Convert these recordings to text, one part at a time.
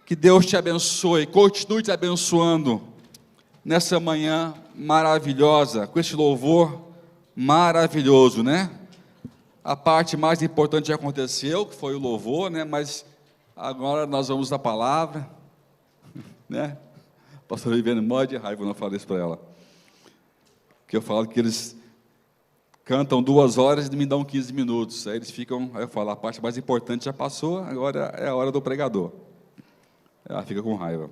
Que Deus te abençoe, continue te abençoando nessa manhã maravilhosa, com esse louvor maravilhoso, né? A parte mais importante já aconteceu, que foi o louvor, né? Mas agora nós vamos à palavra, né? A pastora Viviane morre de raiva quando eu falo isso para ela. Porque eu falo que eles cantam 2 horas e me dão 15 minutos. Aí eles ficam, aí eu falo, a parte mais importante já passou, agora é a hora do pregador. Ela fica com raiva.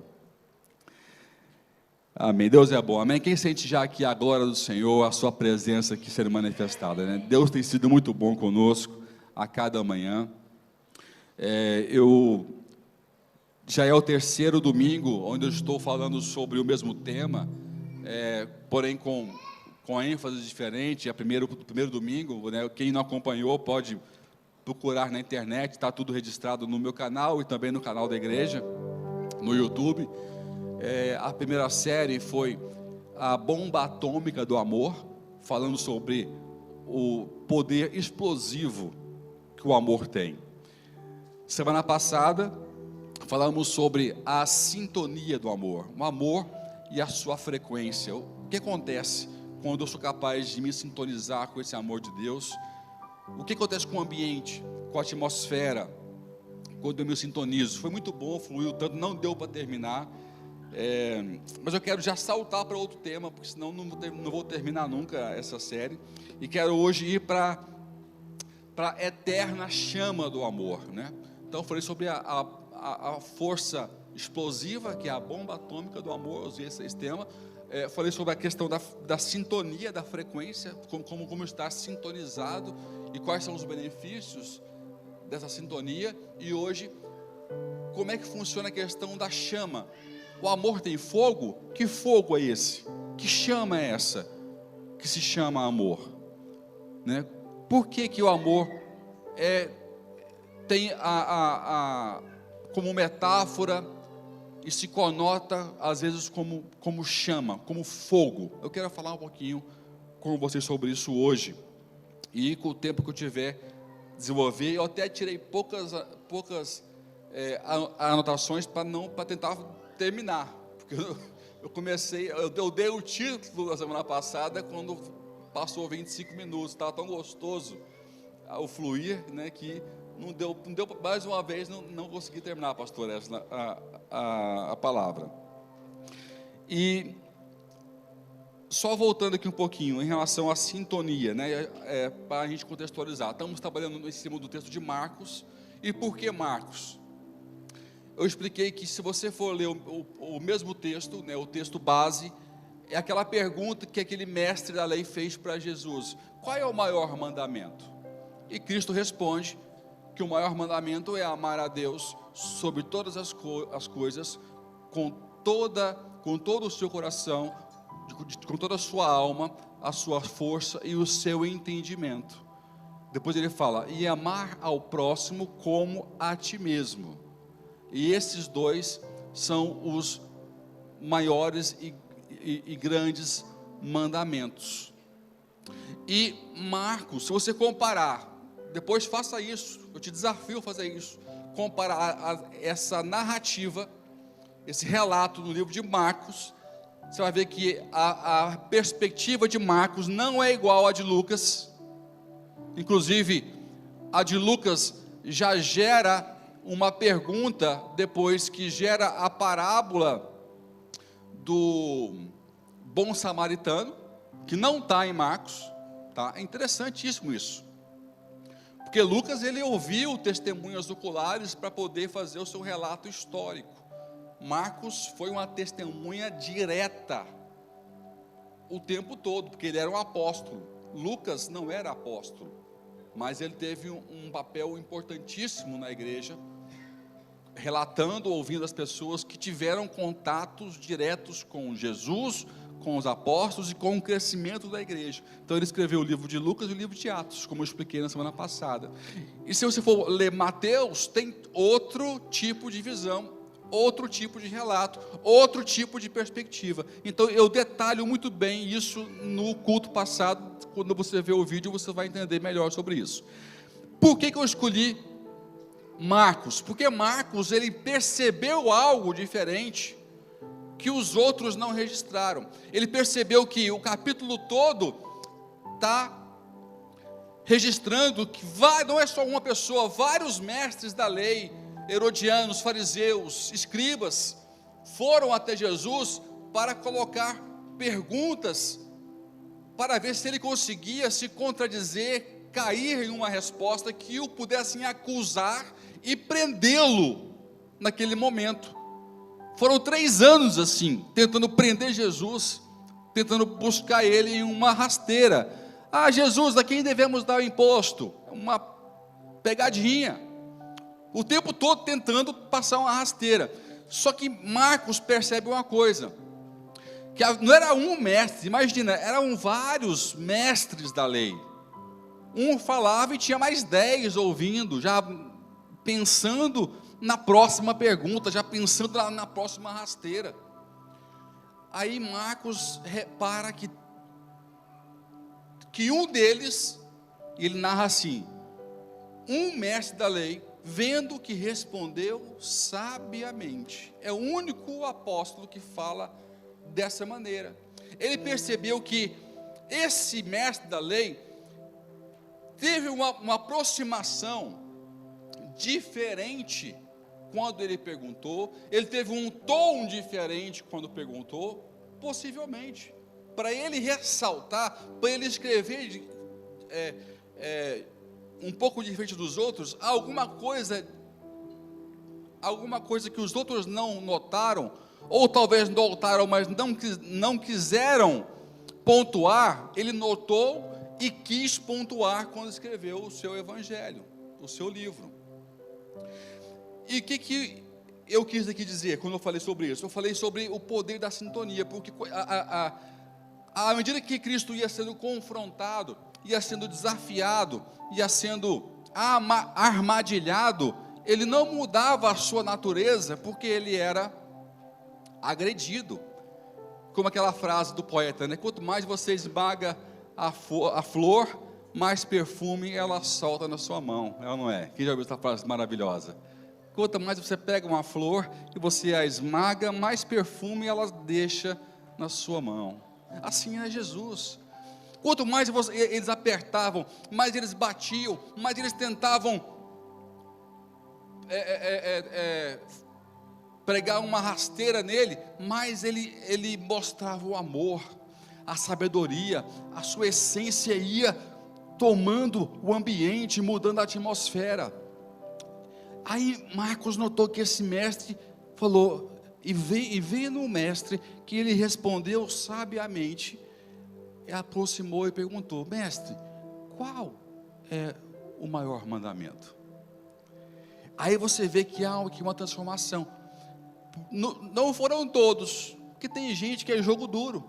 Amém. Deus é bom. Amém. Quem sente já aqui a glória do Senhor, a sua presença aqui sendo manifestada, né? Deus tem sido muito bom conosco a cada manhã. Já é o 3º domingo onde eu estou falando sobre o mesmo tema, porém com ênfase diferente. Primeiro domingo, né? Quem não acompanhou pode procurar na internet, está tudo registrado no meu canal e também no canal da igreja, no YouTube. A primeira série foi a bomba atômica do amor, falando sobre o poder explosivo que o amor tem. Semana passada, falamos sobre a sintonia do amor, o amor e a sua frequência. O que acontece quando eu sou capaz de me sintonizar com esse amor de Deus? O que acontece com o ambiente, com a atmosfera, quando eu me sintonizo? Foi muito bom, fluiu tanto, não deu para terminar, mas eu quero já saltar para outro tema, porque senão não vou terminar nunca essa série, e quero hoje ir para a eterna chama do amor, né? Então eu falei sobre a força explosiva, que é a bomba atômica do amor, eu usei esse tema. Falei sobre a questão da sintonia, da frequência, como estar sintonizado e quais são os benefícios dessa sintonia. E hoje, como é que funciona a questão da chama? O amor tem fogo? Que fogo é esse? Que chama é essa que se chama amor? Né? Por que o amor tem como metáfora e se conota às vezes como chama, como fogo? Eu quero falar um pouquinho com vocês sobre isso hoje, e com o tempo que eu tiver desenvolver. Eu até tirei poucas anotações para tentar terminar, porque eu dei o título na semana passada, quando passou 25 minutos, estava tão gostoso o fluir, né, que não deu mais uma vez, não consegui terminar, pastor, a palavra. E só voltando aqui um pouquinho em relação à sintonia, né, para a gente contextualizar, estamos trabalhando em cima do texto de Marcos. E por que Marcos? Eu expliquei que se você for ler o mesmo texto, né, o texto base, é aquela pergunta que aquele mestre da lei fez para Jesus: qual é o maior mandamento? E Cristo responde que o maior mandamento é amar a Deus sobre todas as coisas, com todo o seu coração, com toda a sua alma, a sua força e o seu entendimento. Depois ele fala: e amar ao próximo como a ti mesmo. E esses dois são os maiores e grandes mandamentos. E Marcos, se você comparar, depois faça isso, eu te desafio a fazer isso, comparar essa narrativa, esse relato no livro de Marcos, você vai ver que a perspectiva de Marcos não é igual à de Lucas. Inclusive, a de Lucas já gera uma pergunta, depois que gera a parábola do bom samaritano, que não está em Marcos, tá? É interessantíssimo isso, porque Lucas, ele ouviu testemunhas oculares para poder fazer o seu relato histórico. Marcos foi uma testemunha direta o tempo todo, porque ele era um apóstolo. Lucas não era apóstolo, mas ele teve um papel importantíssimo na igreja, relatando, ouvindo as pessoas que tiveram contatos diretos com Jesus, com os apóstolos e com o crescimento da igreja. Então ele escreveu o livro de Lucas e o livro de Atos, como eu expliquei na semana passada. E se você for ler Mateus, tem outro tipo de visão, outro tipo de relato, outro tipo de perspectiva. Então eu detalho muito bem isso no culto passado. Quando você ver o vídeo, você vai entender melhor sobre isso. Por que eu escolhi Marcos? Porque Marcos, ele percebeu algo diferente que os outros não registraram. Ele percebeu que o capítulo todo está registrando que não é só uma pessoa, vários mestres da lei, herodianos, fariseus, escribas, foram até Jesus para colocar perguntas, para ver se ele conseguia se contradizer, cair em uma resposta que o pudessem acusar e prendê-lo naquele momento. Foram 3 anos assim, tentando prender Jesus, tentando buscar ele em uma rasteira. Ah, Jesus, a quem devemos dar o imposto? Uma pegadinha. O tempo todo tentando passar uma rasteira. Só que Marcos percebe uma coisa, que não era um mestre, imagina, eram vários mestres da lei. Um falava e tinha mais 10 ouvindo, já pensando na próxima pergunta, já pensando na próxima rasteira. Aí Marcos repara que um deles, ele narra assim: um mestre da lei, vendo que respondeu sabiamente. É o único apóstolo que fala dessa maneira. Ele percebeu que esse mestre da lei teve uma aproximação diferente quando ele perguntou, ele teve um tom diferente quando perguntou, possivelmente, para ele ressaltar, para ele escrever um pouco diferente dos outros, alguma coisa que os outros não notaram, ou talvez notaram, mas não quiseram pontuar. Ele notou e quis pontuar quando escreveu o seu evangelho, o seu livro. E o que eu quis aqui dizer quando eu falei sobre isso? Eu falei sobre o poder da sintonia, porque à medida que Cristo ia sendo confrontado, ia sendo desafiado, ia sendo armadilhado, ele não mudava a sua natureza, porque ele era agredido. Como aquela frase do poeta, né? Quanto mais você esmaga a flor, mais perfume ela solta na sua mão. É ou não é? Quem já ouviu essa frase maravilhosa? Quanto mais você pega uma flor e você a esmaga, mais perfume ela deixa na sua mão. Assim é Jesus. Quanto mais eles apertavam, mais eles batiam, mais eles tentavam pregar uma rasteira nele, mais ele mostrava o amor, a sabedoria, a sua essência ia tomando o ambiente, mudando a atmosfera. Aí Marcos notou que esse mestre falou, e vendo o mestre, que ele respondeu sabiamente, aproximou e perguntou: mestre, qual é o maior mandamento? Aí você vê que há aqui uma transformação. Não foram todos, porque tem gente que é jogo duro,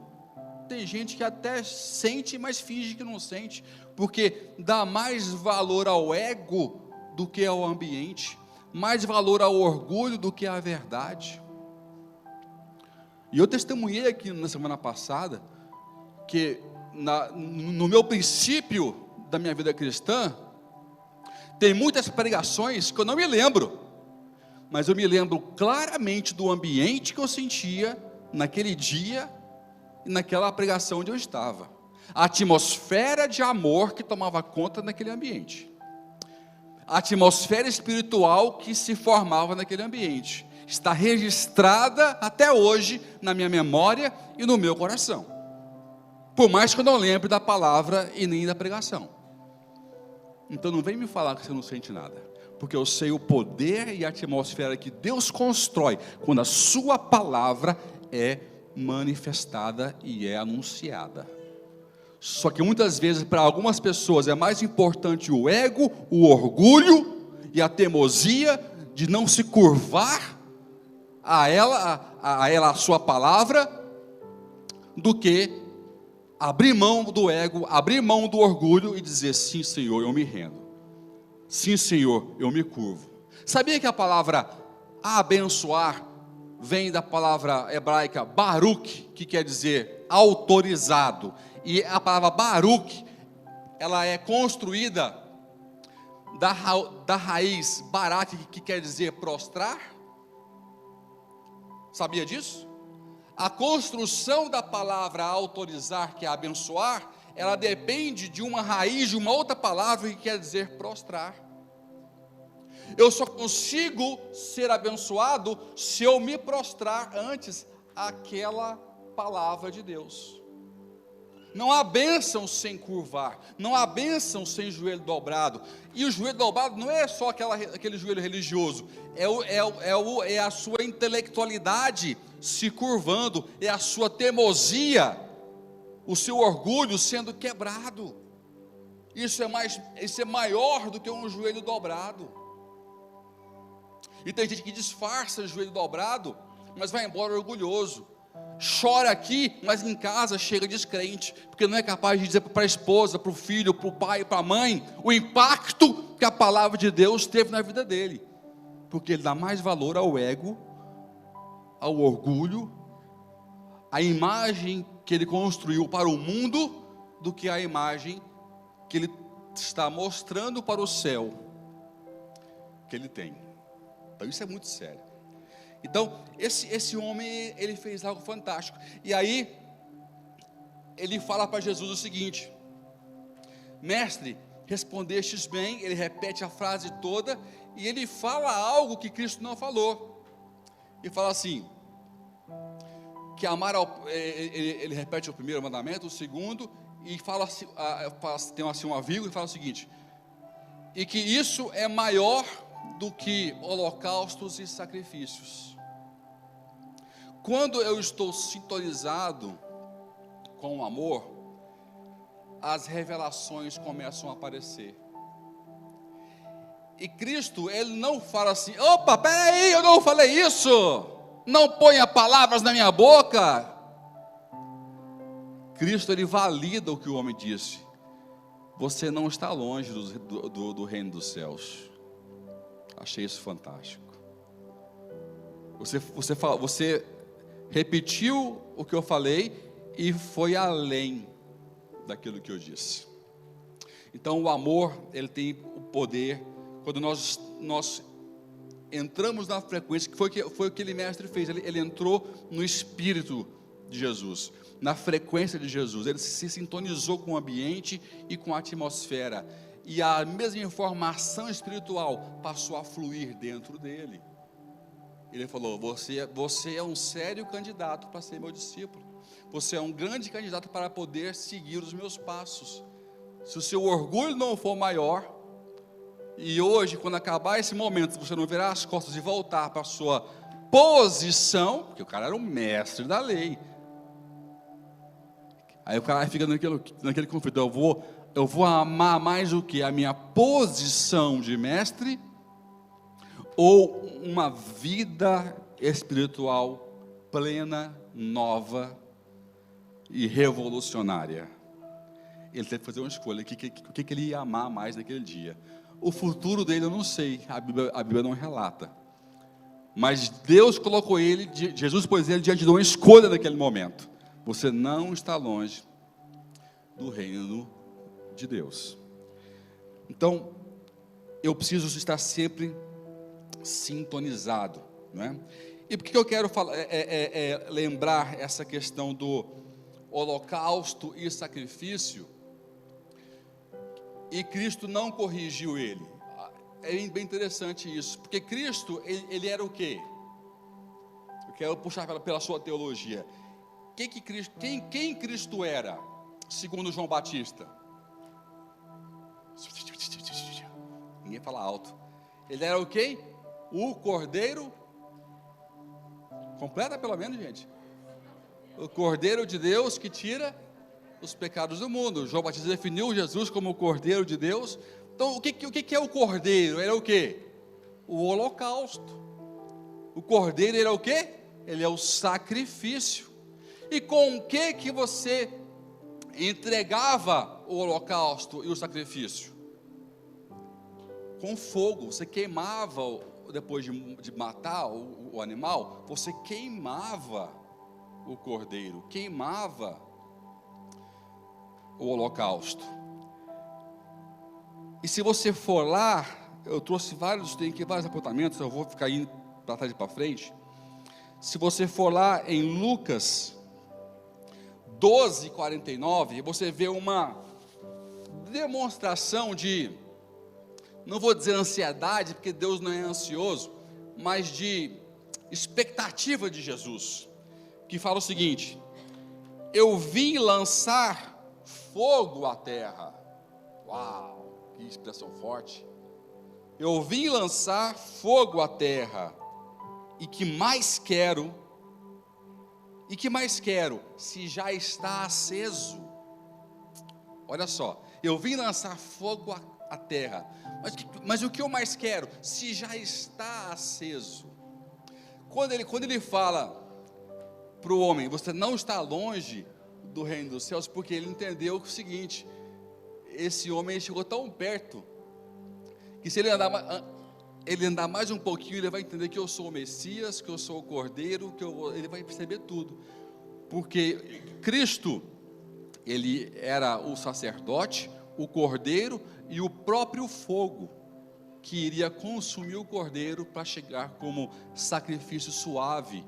tem gente que até sente, mas finge que não sente, porque dá mais valor ao ego do que ao ambiente, mais valor ao orgulho do que à verdade. E eu testemunhei aqui na semana passada, que no meu princípio da minha vida cristã, tem muitas pregações que eu não me lembro, mas eu me lembro claramente do ambiente que eu sentia naquele dia e naquela pregação onde eu estava, a atmosfera de amor que tomava conta naquele ambiente, a atmosfera espiritual que se formava naquele ambiente, está registrada até hoje na minha memória e no meu coração, por mais que eu não lembre da palavra e nem da pregação. Então não vem me falar que você não sente nada, porque eu sei o poder e a atmosfera que Deus constrói quando a sua palavra é manifestada e é anunciada. Só que muitas vezes para algumas pessoas é mais importante o ego, o orgulho e a teimosia de não se curvar a sua palavra, do que abrir mão do ego, abrir mão do orgulho e dizer: sim, Senhor, eu me rendo, sim, Senhor, eu me curvo. Sabia que a palavra abençoar vem da palavra hebraica Baruch, que quer dizer autorizado, e a palavra Baruch, ela é construída da raiz barak, que quer dizer prostrar? Sabia disso? A construção da palavra autorizar, que é abençoar, ela depende de uma raiz, de uma outra palavra que quer dizer prostrar. Eu só consigo ser abençoado se eu me prostrar antes àquela palavra de Deus. Não há bênção sem curvar, não há bênção sem joelho dobrado. E o joelho dobrado não é só aquele joelho religioso, é a sua intelectualidade se curvando, é a sua teimosia, o seu orgulho sendo quebrado. Isso é maior do que um joelho dobrado. E tem gente que disfarça o joelho dobrado, mas vai embora orgulhoso. Chora aqui, mas em casa chega descrente, porque não é capaz de dizer para a esposa, para o filho, para o pai, para a mãe, o impacto que a palavra de Deus teve na vida dele, porque ele dá mais valor ao ego, ao orgulho, à imagem que ele construiu para o mundo, do que a imagem que ele está mostrando para o céu, que ele tem. Então isso é muito sério. Então, esse homem, ele fez algo fantástico. E aí, ele fala para Jesus o seguinte: mestre, respondestes bem. Ele repete a frase toda, e ele fala algo que Cristo não falou. Ele fala assim, que amar ele repete o primeiro mandamento, o segundo, e fala assim, tem assim uma vírgula, e fala o seguinte: e que isso é maior do que holocaustos e sacrifícios. Quando eu estou sintonizado com o amor, as revelações começam a aparecer. E Cristo, ele não fala assim: opa, peraí, eu não falei isso, não ponha palavras na minha boca. Cristo, ele valida o que o homem disse: você não está longe do reino dos céus. Achei isso fantástico. Você repetiu o que eu falei e foi além daquilo que eu disse. Então o amor, ele tem o poder. Quando nós entramos na frequência, que foi o que aquele mestre fez, ele entrou no espírito de Jesus, na frequência de Jesus, ele se sintonizou com o ambiente e com a atmosfera, e a mesma informação espiritual passou a fluir dentro dele. Ele falou: você é um sério candidato para ser meu discípulo, você é um grande candidato para poder seguir os meus passos. Se o seu orgulho não for maior, e hoje, quando acabar esse momento, você não virar as costas e voltar para a sua posição, porque o cara era um mestre da lei. Aí o cara fica naquele conflito: eu vou amar mais o que? A minha posição de mestre, ou uma vida espiritual plena, nova e revolucionária? Ele teve que fazer uma escolha: o que ele ia amar mais naquele dia. O futuro dele eu não sei, a Bíblia não relata, mas Deus colocou ele, Jesus pôs ele diante de uma escolha naquele momento: você não está longe do reino de Deus. Então, eu preciso estar sempre sintonizado, não é? E por que eu quero lembrar essa questão do holocausto e sacrifício? E Cristo não corrigiu ele. É bem interessante isso, porque Cristo, ele era o quê? Eu quero puxar pela sua teologia. Quem Cristo era, segundo João Batista? Ninguém fala alto. Ele era o quê? O Cordeiro. Completa pelo menos, gente. O Cordeiro de Deus que tira os pecados do mundo. João Batista definiu Jesus como o Cordeiro de Deus. Então, o que é o Cordeiro? Ele é o quê? O holocausto. O Cordeiro, ele é o quê? Ele é o sacrifício. E com o que você entregava o holocausto e o sacrifício? Com fogo. Você queimava, depois de matar o animal, você queimava o cordeiro, queimava o holocausto. E se você for lá, eu trouxe tem aqui vários apontamentos, eu vou ficar indo para trás e para frente. Se você for lá em Lucas 12:49, você vê uma demonstração de, não vou dizer ansiedade, porque Deus não é ansioso, mas de expectativa de Jesus, que fala o seguinte: eu vim lançar fogo à terra. Uau, que expressão forte. Eu vim lançar fogo à terra, e que mais quero, se já está aceso. Olha só, eu vim lançar fogo à terra, mas o que eu mais quero, se já está aceso. Quando ele fala para o homem, você não está longe do reino dos céus, porque ele entendeu o seguinte: esse homem chegou tão perto, que se ele andar mais um pouquinho, ele vai entender que eu sou o Messias, que eu sou o Cordeiro, ele vai perceber tudo, porque Cristo, ele era o sacerdote, o Cordeiro e o próprio fogo, que iria consumir o Cordeiro para chegar como sacrifício suave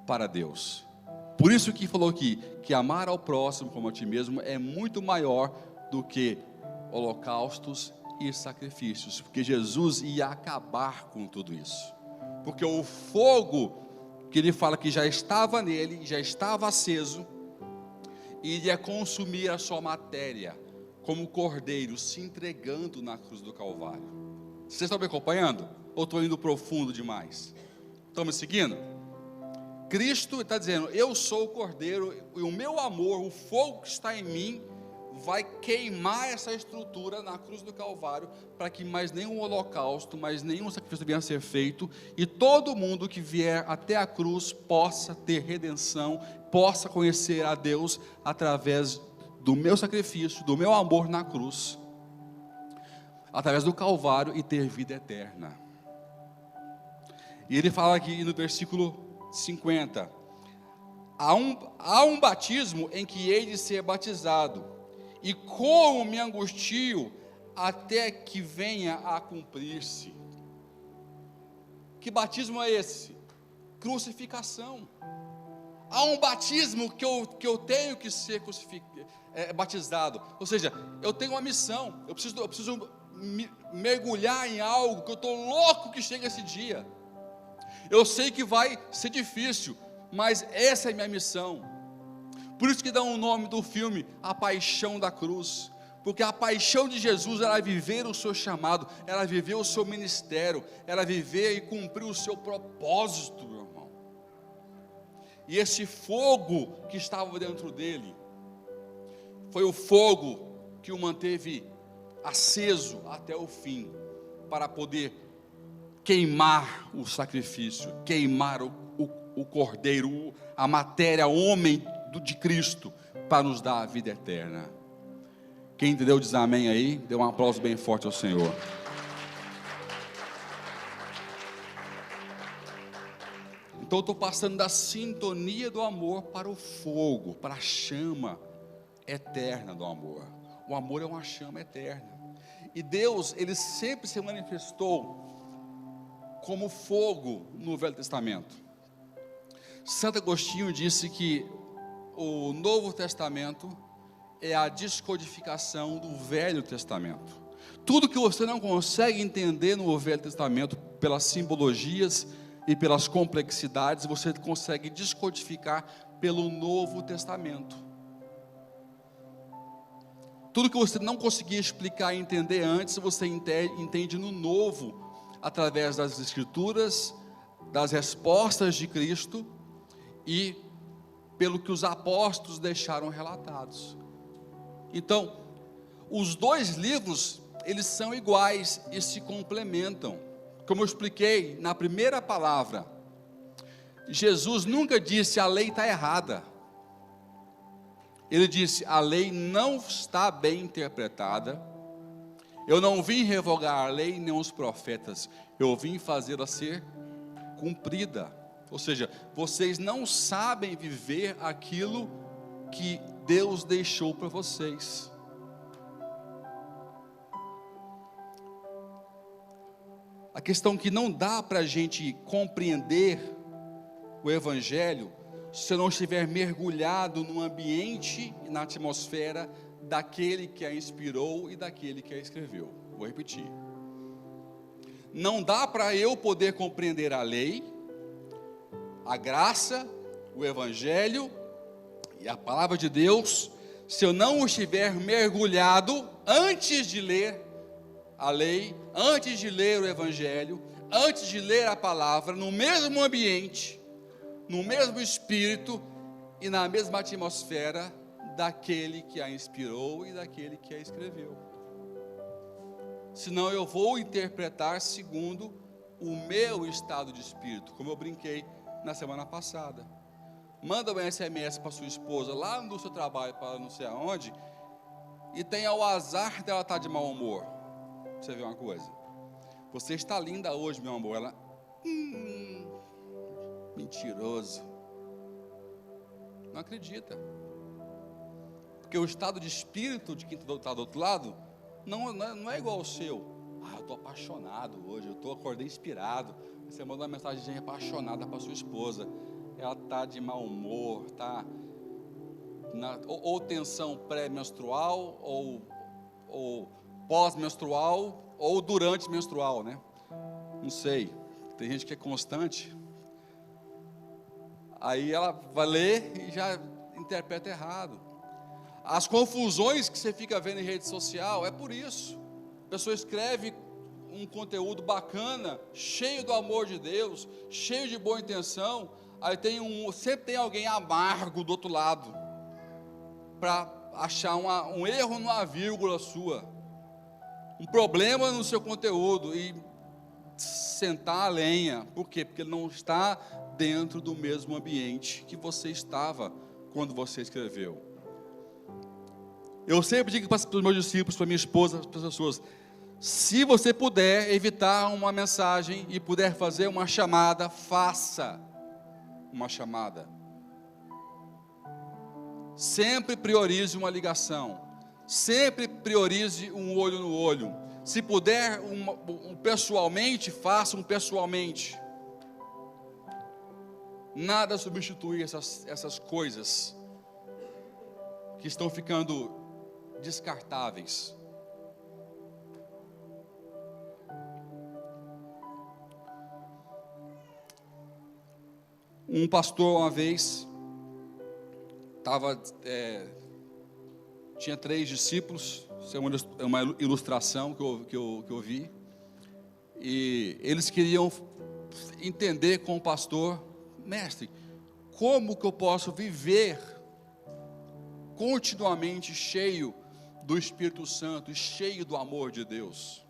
para Deus. Por isso que falou aqui, que amar ao próximo como a ti mesmo é muito maior do que holocaustos e sacrifícios, porque Jesus ia acabar com tudo isso, porque o fogo que ele fala que já estava nele, já estava aceso, iria consumir a sua matéria, como o cordeiro se entregando na cruz do Calvário. Vocês estão me acompanhando? Ou estou indo profundo demais? Estão me seguindo? Cristo está dizendo: eu sou o cordeiro, e o meu amor, o fogo que está em mim, vai queimar essa estrutura na cruz do Calvário, para que mais nenhum holocausto, mais nenhum sacrifício venha a ser feito, e todo mundo que vier até a cruz possa ter redenção, possa conhecer a Deus através do meu sacrifício, do meu amor na cruz, através do Calvário, e ter vida eterna. E ele fala aqui no versículo 50, há um batismo em que hei de ser batizado, e como me angustio até que venha a cumprir-se. Que batismo é esse? Crucificação. Há um batismo que eu tenho que ser batizado, ou seja, eu tenho uma missão, eu preciso mergulhar em algo, que eu estou louco que chegue esse dia. Eu sei que vai ser difícil, mas essa é a minha missão. Por isso que dá o nome do filme, A Paixão da Cruz, porque a paixão de Jesus era viver o seu chamado, era viver o seu ministério, era viver e cumprir o seu propósito, meu irmão. E esse fogo que estava dentro dele, foi o fogo que o manteve aceso até o fim, para poder queimar o sacrifício, queimar o cordeiro, a matéria, o homem de Cristo, para nos dar a vida eterna. Quem entendeu diz amém aí, dê um aplauso bem forte ao Senhor. Então eu estou passando da sintonia do amor para o fogo, para a chama eterna do amor. O amor é uma chama eterna, e Deus, ele sempre se manifestou como fogo no Velho Testamento. Santo Agostinho disse que o Novo Testamento é a descodificação do Velho Testamento. Tudo que você não consegue entender no Velho Testamento, pelas simbologias e pelas complexidades, você consegue descodificar pelo Novo Testamento. Tudo que você não conseguia explicar e entender antes, você entende no Novo, através das Escrituras, das respostas de Cristo e pelo que os apóstolos deixaram relatados. Então, os dois livros, eles são iguais e se complementam. Como eu expliquei na primeira palavra, Jesus nunca disse a lei está errada. Ele disse: a lei não está bem interpretada. Eu não vim revogar a lei nem os profetas, eu vim fazê-la ser cumprida. Ou seja, vocês não sabem viver aquilo que Deus deixou para vocês. A questão que não dá para a gente compreender o Evangelho se eu não estiver mergulhado no ambiente e na atmosfera daquele que a inspirou e daquele que a escreveu. Vou repetir. Não dá para eu poder compreender a lei, a graça, o Evangelho e a palavra de Deus, se eu não estiver mergulhado antes de ler a lei, antes de ler o Evangelho, antes de ler a palavra, no mesmo ambiente, no mesmo espírito e na mesma atmosfera daquele que a inspirou e daquele que a escreveu. Senão eu vou interpretar segundo o meu estado de espírito, como eu brinquei na semana passada. Manda um SMS para sua esposa lá no seu trabalho, para não sei aonde, e tenha o azar dela estar de mau humor. Você vê uma coisa? Você está linda hoje, meu amor. Ela, mentiroso. Não acredita. Porque o estado de espírito de quem está do outro lado não é igual ao seu. Eu estou apaixonado hoje, acordei inspirado. Você manda uma mensagem apaixonada para sua esposa. Ela está de mau humor, está ou tensão pré-menstrual, ou pós-menstrual, ou durante menstrual, né? Não sei. Tem gente que é constante. Aí ela vai ler e já interpreta errado. As confusões que você fica vendo em rede social é por isso. A pessoa escreve um conteúdo bacana, cheio do amor de Deus, cheio de boa intenção. Aí sempre tem alguém amargo do outro lado, para achar um erro numa vírgula sua, um problema no seu conteúdo e sentar a lenha. Por quê? Porque ele não está dentro do mesmo ambiente que você estava quando você escreveu. Eu sempre digo para os meus discípulos, para minha esposa, para as pessoas: se você puder evitar uma mensagem e puder fazer uma chamada, faça uma chamada. Sempre priorize uma ligação, sempre priorize um olho no olho. Se puder pessoalmente, faça um pessoalmente. Nada substitui essas coisas que estão ficando descartáveis. Um pastor uma vez tinha 3 discípulos. Isso é uma ilustração que eu vi. E eles queriam entender com o pastor: mestre, como que eu posso viver continuamente cheio do Espírito Santo e cheio do amor de Deus?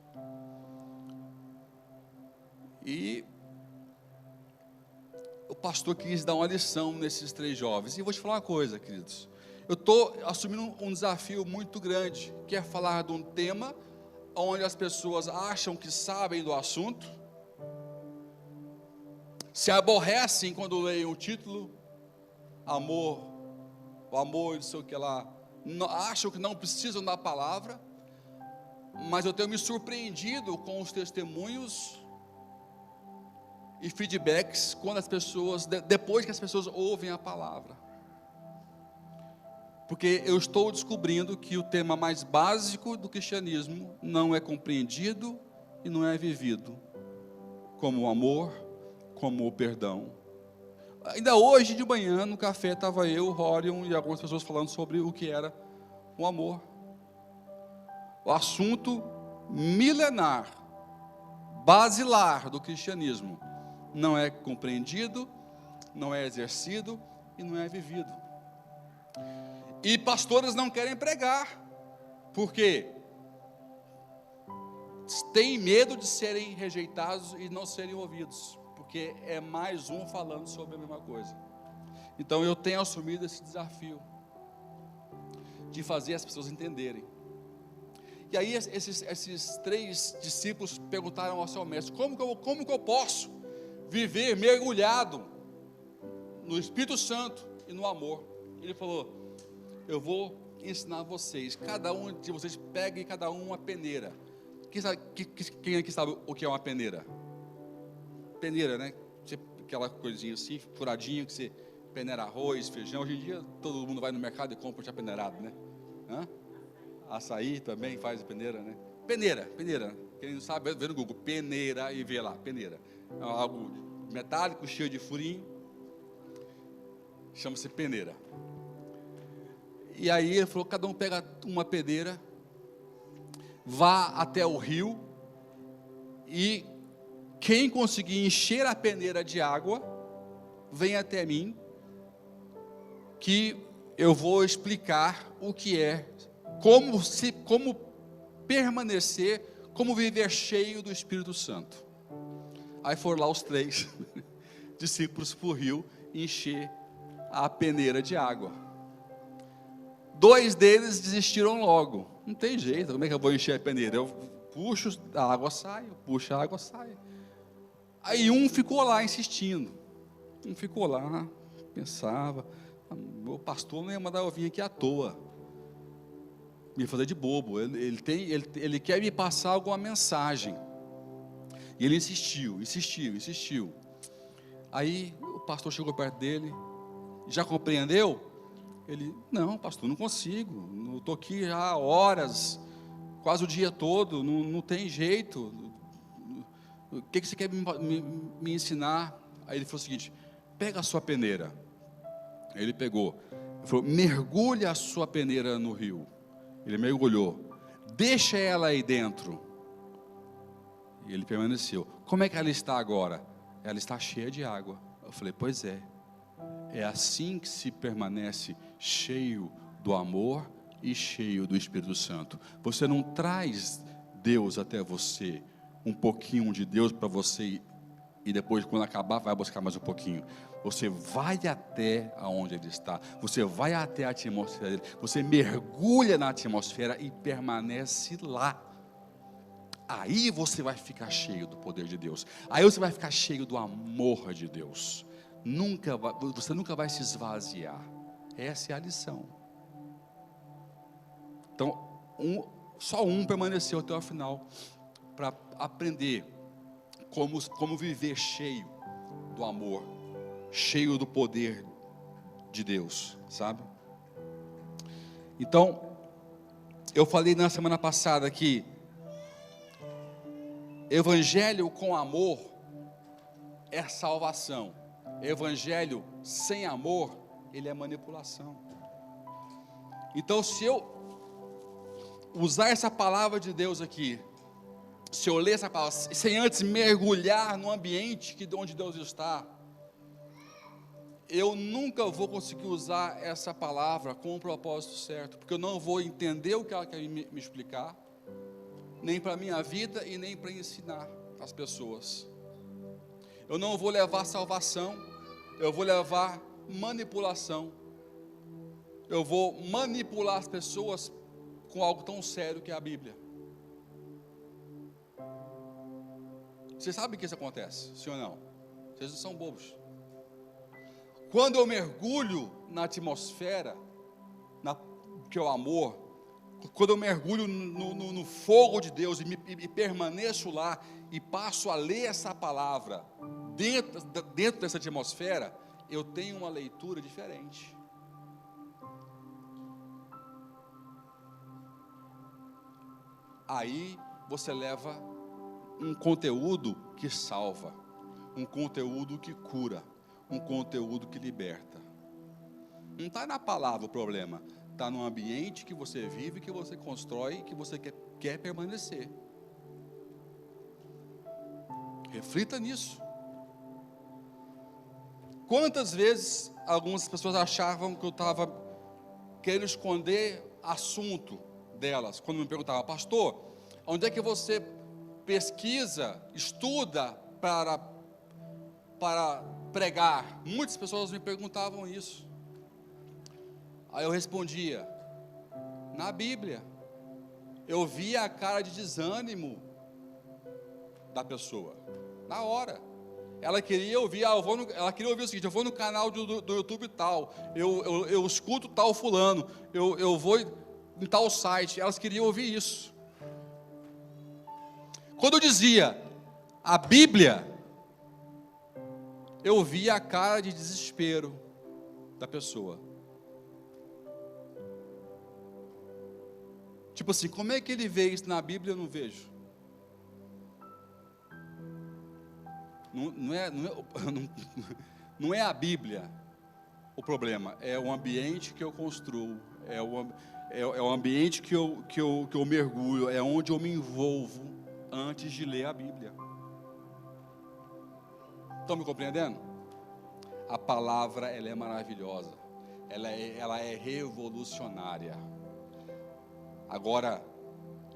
E o pastor quis dar uma lição nesses 3 jovens. E vou te falar uma coisa, queridos. Eu estou assumindo um desafio muito grande, que é falar de um tema onde as pessoas acham que sabem do assunto, se aborrecem quando leem o título, o amor, não sei o que lá, acham que não precisam da palavra. Mas eu tenho me surpreendido com os testemunhos e feedbacks quando as pessoas, depois que as pessoas ouvem a palavra. Porque eu estou descobrindo que o tema mais básico do cristianismo não é compreendido e não é vivido, como o amor, como o perdão. Ainda hoje de manhã no café estava eu, o Rorion e algumas pessoas falando sobre o que era o amor. O assunto milenar, basilar do cristianismo não é compreendido, não é exercido e não é vivido. E pastores não querem pregar, porque têm medo de serem rejeitados e não serem ouvidos, porque é mais um falando sobre a mesma coisa. Então eu tenho assumido esse desafio de fazer as pessoas entenderem. E aí esses 3 discípulos perguntaram ao seu mestre: como que eu posso viver mergulhado no Espírito Santo e no amor? Ele falou: eu vou ensinar vocês. Cada um de vocês pegue cada um uma peneira, Quem aqui sabe o que é uma peneira? Peneira, né? Aquela coisinha assim, furadinha, que você peneira arroz, feijão. Hoje em dia todo mundo vai no mercado e compra já peneirado, né? Açaí também faz peneira, né? Peneira. Quem não sabe, vê no Google, peneira e vê lá, peneira. É algo metálico, cheio de furinho. Chama-se peneira. E aí ele falou, cada um pega uma peneira, vá até o rio, e quem conseguir encher a peneira de água, vem até mim, que eu vou explicar o que é, como permanecer, como viver cheio do Espírito Santo. Aí foram lá os 3 discípulos para o rio encher a peneira de água. 2 deles desistiram logo. Não tem jeito, como é que eu vou encher a peneira? Eu puxo, a água sai, puxo, a água sai. Aí um ficou lá insistindo. Um ficou lá, pensava, o pastor não ia mandar eu vir aqui à toa, me fazer de bobo. Ele quer me passar alguma mensagem. E ele insistiu. Aí o pastor chegou perto dele, já compreendeu? Ele, não, pastor, não consigo, eu estou aqui já há horas, quase o dia todo, não tem jeito. O que você quer me ensinar? Aí ele falou o seguinte, pega a sua peneira. Aí ele pegou, ele falou, mergulha a sua peneira no rio. Ele mergulhou, deixa ela aí dentro. E ele permaneceu. Como é que ela está agora? Ela está cheia de água. Eu falei, pois é. É assim que se permanece cheio do amor e cheio do Espírito Santo. Você não traz Deus até você, um pouquinho de Deus para você, e depois, quando acabar, vai buscar mais um pouquinho. Você vai até aonde Ele está, você vai até a atmosfera dele, você mergulha na atmosfera e permanece lá. Aí você vai ficar cheio do poder de Deus, aí você vai ficar cheio do amor de Deus. Você nunca vai se esvaziar. Essa é a lição. Então, só um permaneceu até o final, para aprender como viver cheio do amor, cheio do poder de Deus, sabe? Então, eu falei na semana passada que evangelho com amor é salvação. Evangelho sem amor, ele é manipulação. Então, se eu usar essa palavra de Deus aqui, se eu ler essa palavra, sem antes mergulhar no ambiente onde Deus está, eu nunca vou conseguir usar essa palavra com o propósito certo, porque eu não vou entender o que ela quer me explicar, nem para a minha vida e nem para ensinar as pessoas. Eu não vou levar salvação, eu vou levar manipulação. Eu vou manipular as pessoas com algo tão sério que é a Bíblia. Vocês sabem que isso acontece, sim ou não? Vocês não são bobos. Quando eu mergulho na atmosfera, que é o amor, quando eu mergulho no fogo de Deus e permaneço lá e passo a ler essa palavra dentro dessa atmosfera, eu tenho uma leitura diferente. Aí você leva um conteúdo que salva, um conteúdo que cura, um conteúdo que liberta. Não está na palavra o problema, está no ambiente que você vive, que você constrói, que você quer permanecer. Reflita nisso. Quantas vezes algumas pessoas achavam que eu estava querendo esconder assunto delas, quando me perguntavam, pastor, onde é que você pesquisa, estuda para pregar? Muitas pessoas me perguntavam isso. Aí eu respondia, na Bíblia. Eu via a cara de desânimo da pessoa, na hora. Ela queria ouvir, ela queria ouvir o seguinte, eu vou no canal do YouTube tal, eu escuto tal fulano, eu vou em tal site. Elas queriam ouvir isso. Quando eu dizia a Bíblia, eu via a cara de desespero da pessoa. Tipo assim, como é que ele vê isso na Bíblia? Eu não vejo. Não é a Bíblia o problema, é o ambiente que eu construo, é o ambiente que eu mergulho, é onde eu me envolvo antes de ler a Bíblia. Estão me compreendendo? A palavra, ela é maravilhosa, ela é revolucionária. Agora,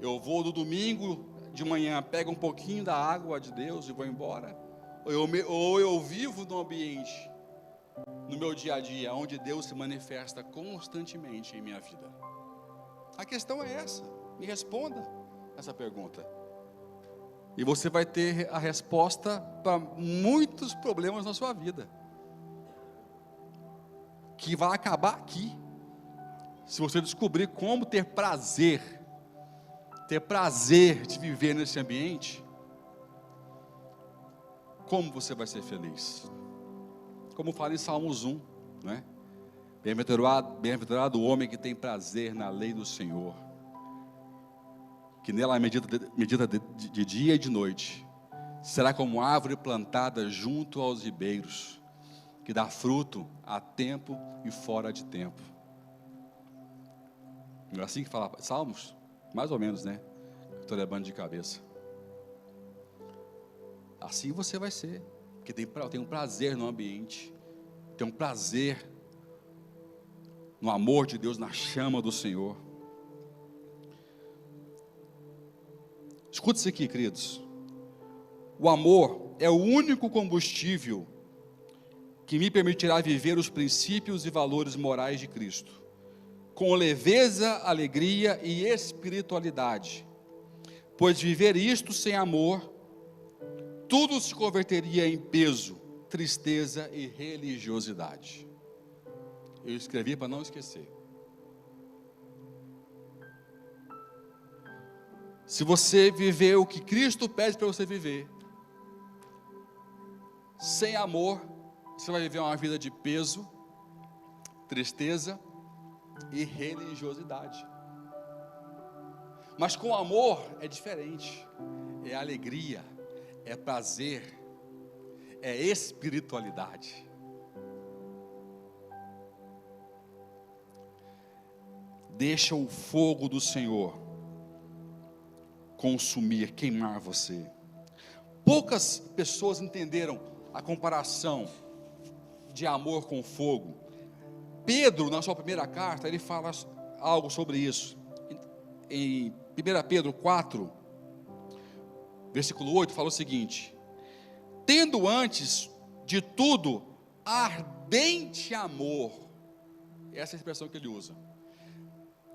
eu vou no domingo de manhã, pego um pouquinho da água de Deus e vou embora, ou eu vivo num ambiente, no meu dia a dia, onde Deus se manifesta constantemente em minha vida. A questão é essa, me responda essa pergunta, e você vai ter a resposta para muitos problemas na sua vida, que vai acabar aqui, se você descobrir como ter prazer de viver nesse ambiente. Como você vai ser feliz? Como fala em Salmos 1, não é? Bem-aventurado o homem que tem prazer na lei do Senhor, que nela medita de dia e de noite. Será como árvore plantada junto aos ribeiros, que dá fruto a tempo e fora de tempo. Não é assim que fala Salmos? Mais ou menos, né? Estou lembrando de cabeça. Assim você vai ser, porque tem um prazer no ambiente, tem um prazer no amor de Deus, na chama do Senhor. Escuta isso aqui, queridos. O amor é o único combustível que me permitirá viver os princípios e valores morais de Cristo, com leveza, alegria e espiritualidade, pois viver isto sem amor, tudo se converteria em peso, tristeza e religiosidade. Eu escrevi para não esquecer. Se você viver o que Cristo pede para você viver, sem amor, você vai viver uma vida de peso, tristeza e religiosidade. Mas com amor é diferente, é alegria, é prazer, é espiritualidade. Deixa o fogo do Senhor consumir, queimar você. Poucas pessoas entenderam a comparação de amor com fogo. Pedro, na sua primeira carta, ele fala algo sobre isso. Em 1 Pedro 4, versículo 8, fala o seguinte: tendo antes de tudo ardente amor, essa é a expressão que ele usa,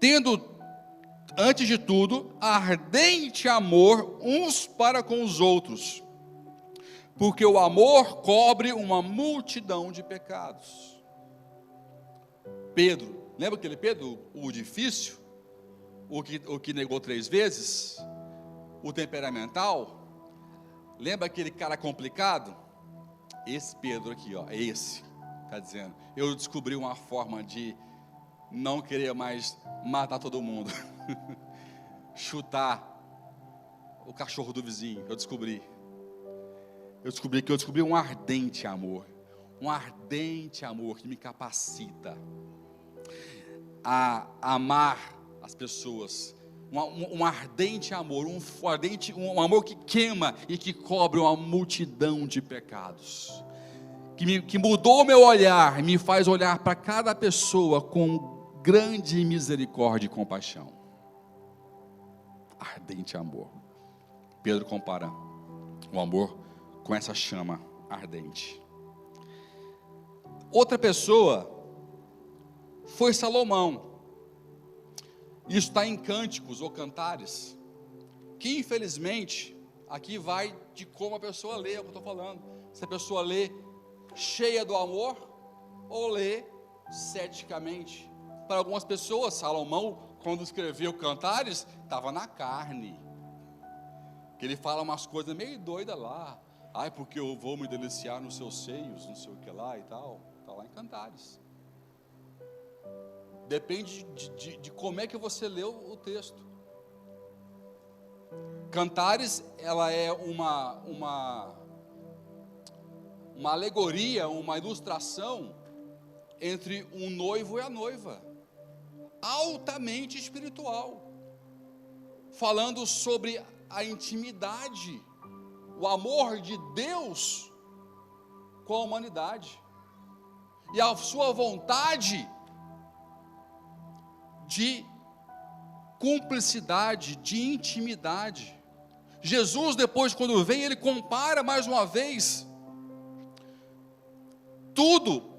tendo antes de tudo ardente amor uns para com os outros, porque o amor cobre uma multidão de pecados. Pedro, lembra aquele Pedro, o difícil, o que negou 3 vezes, o temperamental? Lembra aquele cara complicado? Esse Pedro aqui, ó, é esse, está dizendo, eu descobri uma forma de não querer mais matar todo mundo, chutar o cachorro do vizinho. Eu descobri um ardente amor que me capacita a amar as pessoas, um ardente amor, um amor que queima e que cobre uma multidão de pecados, que mudou o meu olhar, me faz olhar para cada pessoa com grande misericórdia e compaixão. Ardente amor. Pedro compara o amor com essa chama ardente. Outra pessoa foi Salomão. Isso está em Cânticos ou Cantares, que infelizmente, aqui vai de como a pessoa lê, é o que eu estou falando. Se a pessoa lê cheia do amor, ou lê ceticamente. Para algumas pessoas, Salomão, quando escreveu Cantares, estava na carne. que ele fala umas coisas meio doidas lá. Ai, porque eu vou me deliciar nos seus seios, não sei o que lá e tal. Está lá em Cantares. Depende de como é que você leu o texto. Cantares, ela é uma alegoria, uma ilustração entre um noivo e a noiva, altamente espiritual, falando sobre a intimidade, o amor de Deus com a humanidade, e a sua vontade de cumplicidade, de intimidade. Jesus, depois, quando vem, ele compara mais uma vez tudo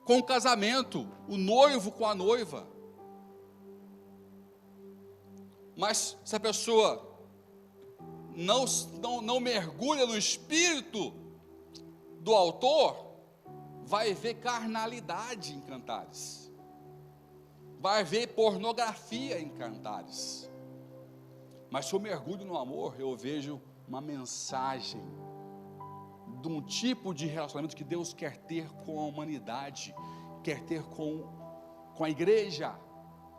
com o casamento, o noivo com a noiva. Mas se a pessoa não mergulha no espírito do autor, vai ver carnalidade em Cantares, vai ver pornografia em Cantares. Mas se eu mergulho no amor, eu vejo uma mensagem de um tipo de relacionamento que Deus quer ter com a humanidade, quer ter com a igreja,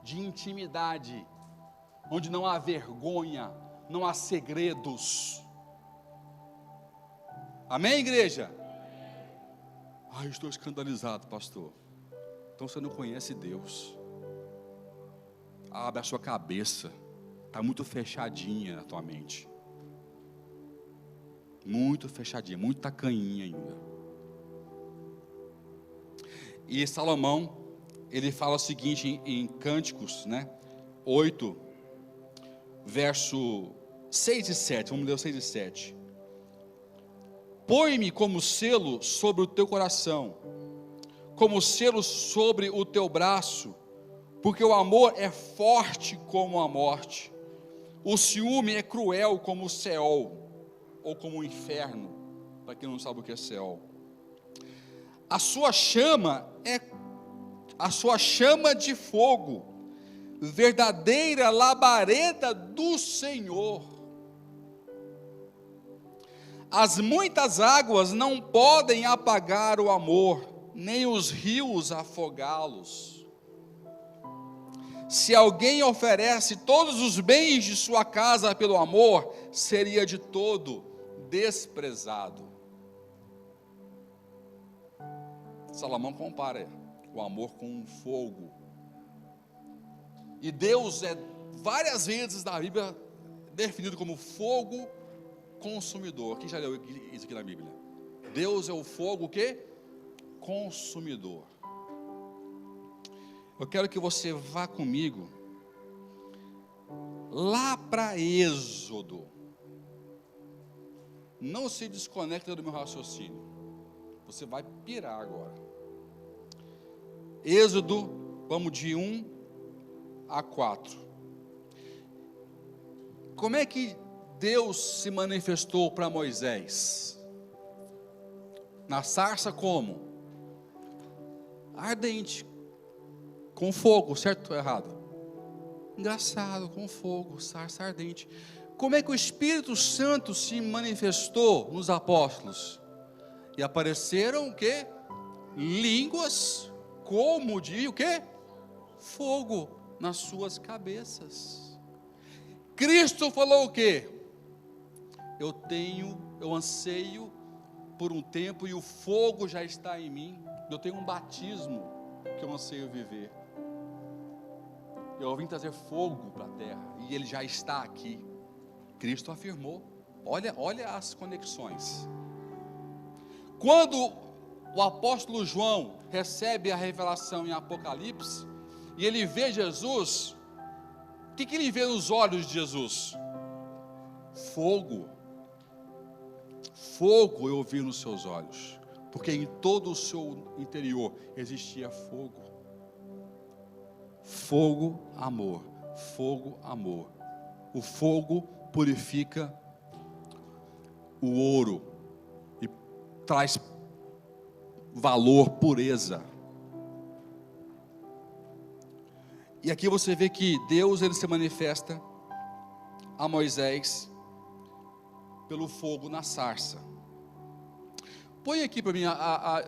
de intimidade, onde não há vergonha, não há segredos. Amém, igreja? Ai, estou escandalizado, pastor. Então você não conhece Deus. Abre a sua cabeça. Está muito fechadinha na tua mente. Muito fechadinha, muito tacanhinha ainda. E Salomão, ele fala o seguinte em Cânticos, 8, verso 6 e 7, vamos ler o 6 e 7. Põe-me como selo sobre o teu coração, como selo sobre o teu braço, porque o amor é forte como a morte, o ciúme é cruel como o Seol, ou como o inferno, para quem não sabe o que é Seol. A sua chama de fogo, verdadeira labareda do Senhor. As muitas águas não podem apagar o amor, nem os rios afogá-los. Se alguém oferece todos os bens de sua casa pelo amor, seria de todo desprezado. Salomão compara o amor com um fogo. E Deus é várias vezes na Bíblia definido como fogo consumidor. Quem já leu isso aqui na Bíblia? Deus é o fogo que? Consumidor. Eu quero que você vá comigo lá para Êxodo. Não se desconecta do meu raciocínio. Você vai pirar agora. Êxodo, vamos de 1 a 4. Como é que Deus se manifestou para Moisés? Na sarça como? Ardente, com fogo, certo ou errado? Engraçado, com fogo, sarça ardente. Como é que o Espírito Santo se manifestou nos apóstolos? E apareceram o quê? Línguas como de o quê? Fogo nas suas cabeças. Cristo falou o quê? Eu anseio por um tempo e o fogo já está em mim. Eu tenho um batismo que eu anseio viver. Eu vim trazer fogo para a terra e ele já está aqui. Cristo afirmou. Olha as conexões. Quando o apóstolo João recebe a revelação em Apocalipse e ele vê Jesus, o que ele vê nos olhos de Jesus? Fogo. Fogo eu vi nos seus olhos, porque em todo o seu interior existia fogo. Fogo, amor. Fogo, amor. O fogo purifica o ouro e traz valor, pureza. E aqui você vê que Deus, ele se manifesta a Moisés pelo fogo na sarça. Põe aqui para mim,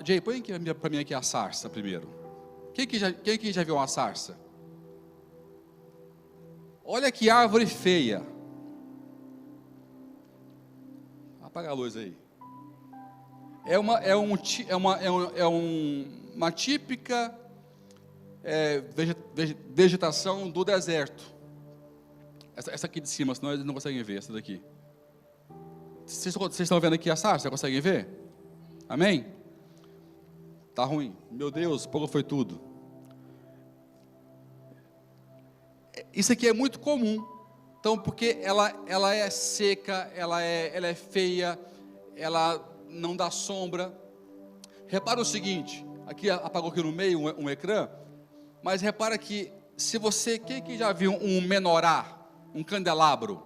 Jay, põe aqui para mim aqui a sarça primeiro. Quem que já viu uma sarça? Olha que árvore feia. Apaga a luz aí. É uma típica vegetação do deserto. Essa aqui de cima, senão eles não conseguem ver, essa daqui. Vocês estão vendo aqui a sarça? Conseguem ver? Amém? Tá ruim. Meu Deus, pouco foi tudo. Isso aqui é muito comum. Então, porque ela é seca, ela é feia, ela não dá sombra. Repara o seguinte, aqui apagou aqui no meio um ecrã, mas repara que se você, quem que já viu um menorá, um candelabro?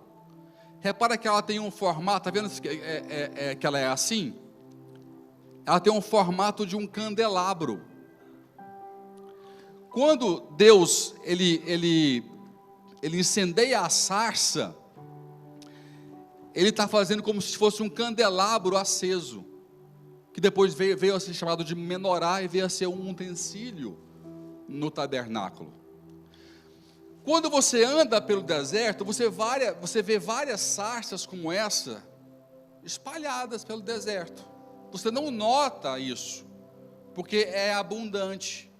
Repara que ela tem um formato, está vendo que ela é assim? Ela tem um formato de um candelabro. Quando Deus, ele incendeia a sarça, ele está fazendo como se fosse um candelabro aceso, que depois veio a ser chamado de menorá e veio a ser um utensílio no tabernáculo. Quando você anda pelo deserto, você vê várias sarças como essa, espalhadas pelo deserto. Você não nota isso, porque é abundante.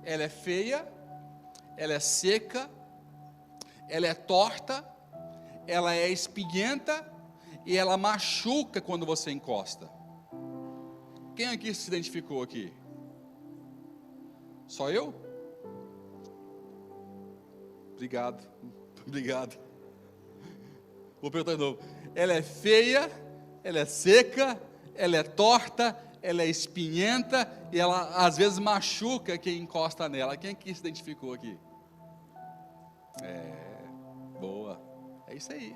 Ela é feia, ela é seca, ela é torta, ela é espinhenta e ela machuca quando você encosta. Quem aqui se identificou aqui? Só eu? Obrigado, obrigado. Vou perguntar de novo. Ela é feia, ela é seca, ela é torta, ela é espinhenta e ela às vezes machuca quem encosta nela. Quem aqui se identificou aqui? Boa, é isso aí.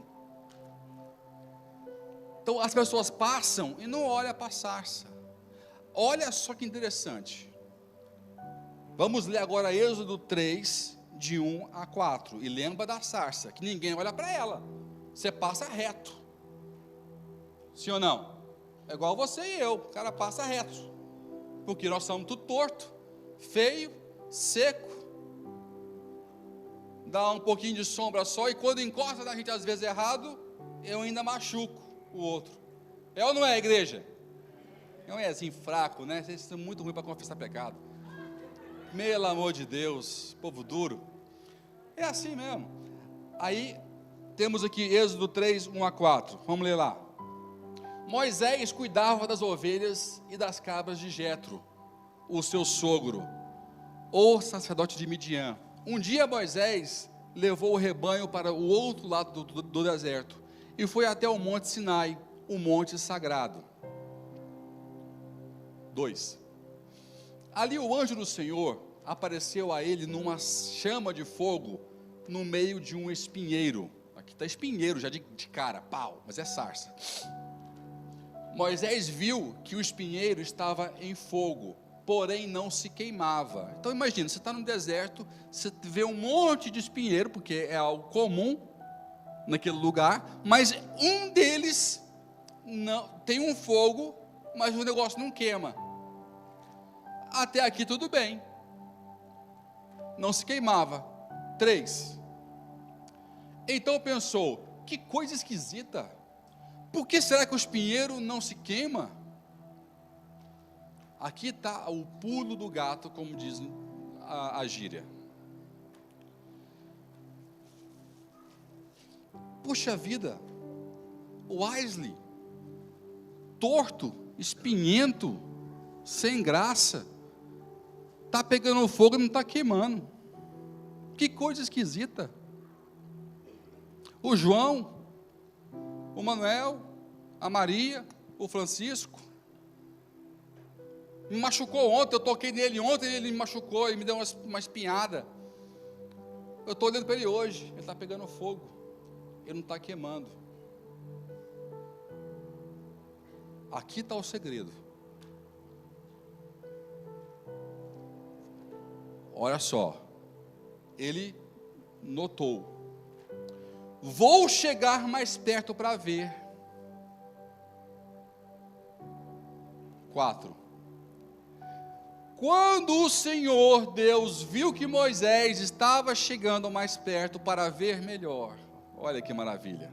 Então as pessoas passam e não olham para a sarça. Olha só que interessante. Vamos ler agora Êxodo 3, de 1 a 4. E lembra da sarça, que ninguém olha para ela. Você passa reto. Sim ou não? É igual você e eu, o cara passa reto. Porque nós somos tudo torto, feio, seco. Dá um pouquinho de sombra só, e quando encosta na gente às vezes errado, eu ainda machuco o outro. É ou não é, igreja? Não é assim fraco, né? Vocês são muito ruins para confessar pecado. Pelo amor de Deus, povo duro. É assim mesmo. Aí, temos aqui Êxodo 3, 1 a 4. Vamos ler lá. Moisés cuidava das ovelhas e das cabras de Jetro, o seu sogro, o sacerdote de Midian. Um dia Moisés levou o rebanho para o outro lado do deserto e foi até o monte Sinai, o monte sagrado. 2. Ali o anjo do Senhor apareceu a ele numa chama de fogo no meio de um espinheiro. Aqui está espinheiro já de cara, pau, mas é sarça. Moisés viu que o espinheiro estava em fogo, porém não se queimava. Então imagina, você está no deserto, você vê um monte de espinheiro, porque é algo comum naquele lugar, mas um deles não tem um fogo, mas o negócio não queima. Até aqui tudo bem, não se queimava. 3. Então pensou, que coisa esquisita, por que será que o espinheiro não se queima? Aqui está o pulo do gato, como diz a gíria. Puxa vida, Wesley, torto, espinhento, sem graça, está pegando fogo e não está queimando. Que coisa esquisita. O João, o Manuel, a Maria, o Francisco, me machucou ontem, eu toquei nele ontem, ele me machucou, ele me deu uma espinhada. Eu estou olhando para ele hoje, ele está pegando fogo, ele não está queimando. Aqui está o segredo. Olha só, ele notou. Vou chegar mais perto para ver. 4. Quando o Senhor Deus viu que Moisés estava chegando mais perto para ver melhor, olha que maravilha.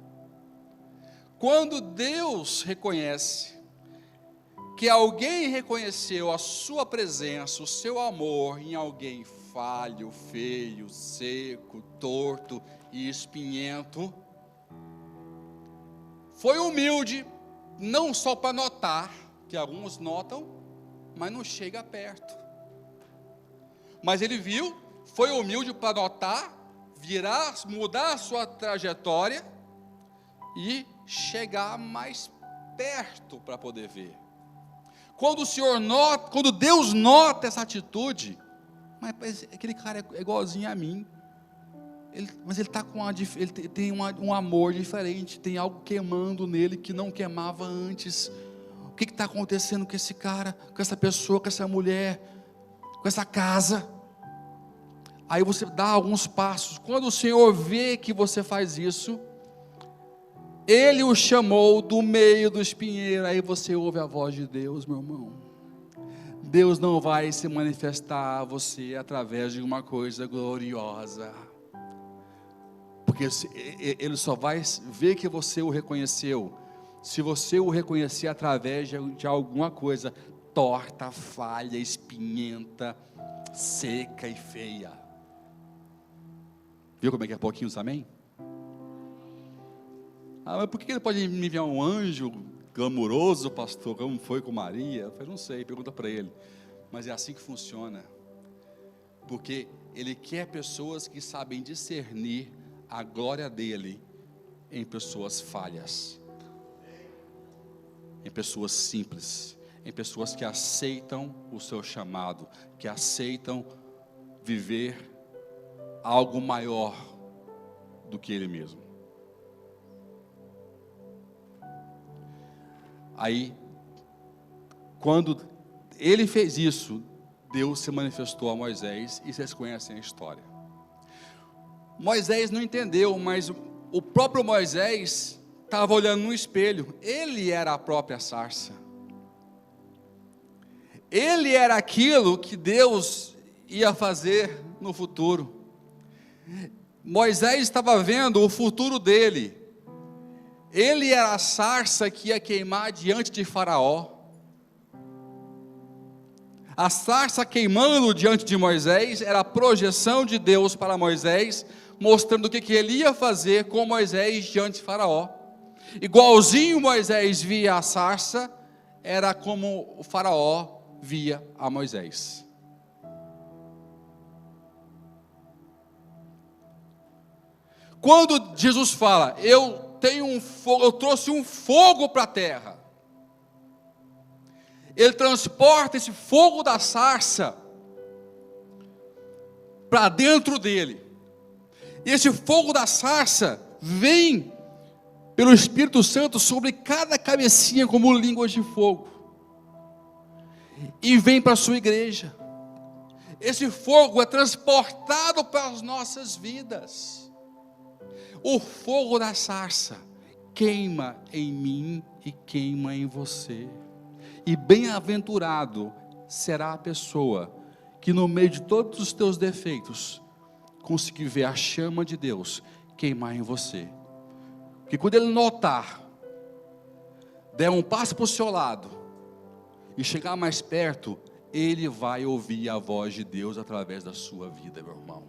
Quando Deus reconhece que alguém reconheceu a sua presença, o seu amor em alguém falho, feio, seco, torto e espinhento, foi humilde, não só para notar, que alguns notam, mas não chega perto. Mas ele viu, foi humilde para notar, virar, mudar a sua trajetória e chegar mais perto para poder ver. Quando o Senhor nota, quando Deus nota essa atitude, mas aquele cara é igualzinho a mim, mas ele tá ele tem um amor diferente, tem algo queimando nele que não queimava antes. O que está acontecendo com esse cara, com essa pessoa, com essa mulher, com essa casa? Aí você dá alguns passos. Quando o Senhor vê que você faz isso, Ele o chamou do meio do espinheiro. Aí você ouve a voz de Deus, meu irmão. Deus não vai se manifestar a você através de uma coisa gloriosa, porque Ele só vai ver que você o reconheceu se você o reconhecer através de alguma coisa torta, falha, espinhenta, seca e feia. Viu como é que é pouquinhos, amém? Mas por que ele pode me enviar um anjo glamuroso, pastor, como foi com Maria? Eu falei, não sei, pergunta para ele. Mas é assim que funciona. Porque ele quer pessoas que sabem discernir a glória dele em pessoas falhas, em pessoas simples, em pessoas que aceitam o seu chamado, que aceitam viver algo maior do que ele mesmo. Aí, quando ele fez isso, Deus se manifestou a Moisés, e vocês conhecem a história. Moisés não entendeu, mas o próprio Moisés estava olhando no espelho. Ele era a própria sarça. Ele era aquilo que Deus ia fazer no futuro. Moisés estava vendo o futuro dele. Ele era a sarça que ia queimar diante de Faraó. A sarça queimando diante de Moisés era a projeção de Deus para Moisés, mostrando o que ele ia fazer com Moisés diante de Faraó. Igualzinho Moisés via a sarça, era como o Faraó via a Moisés. Quando Jesus fala, eu trouxe um fogo para a terra, Ele transporta esse fogo da sarça para dentro dele. E esse fogo da sarça vem pelo Espírito Santo sobre cada cabecinha como línguas de fogo, e vem para a sua igreja. Esse fogo é transportado para as nossas vidas. O fogo da sarça queima em mim e queima em você. E bem-aventurado será a pessoa que no meio de todos os teus defeitos conseguir ver a chama de Deus queimar em você. Porque quando ele notar, der um passo para o seu lado e chegar mais perto, ele vai ouvir a voz de Deus através da sua vida, meu irmão.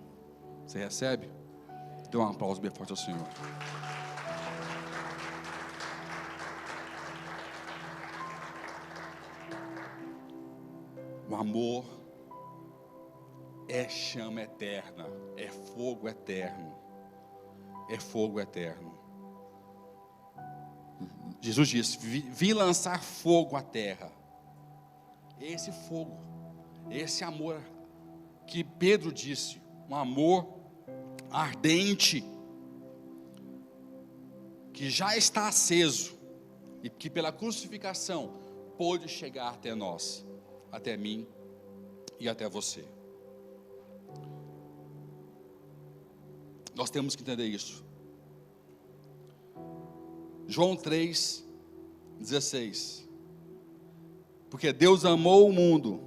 Você recebe? Dê um aplauso bem forte ao Senhor. O amor é chama eterna, é fogo eterno, é fogo eterno. Jesus disse, vim lançar fogo à terra. Esse fogo, esse amor que Pedro disse, um amor ardente, que já está aceso, e que pela crucificação pôde chegar até nós, até mim e até você. Nós temos que entender isso. João 3,16. Porque Deus amou o mundo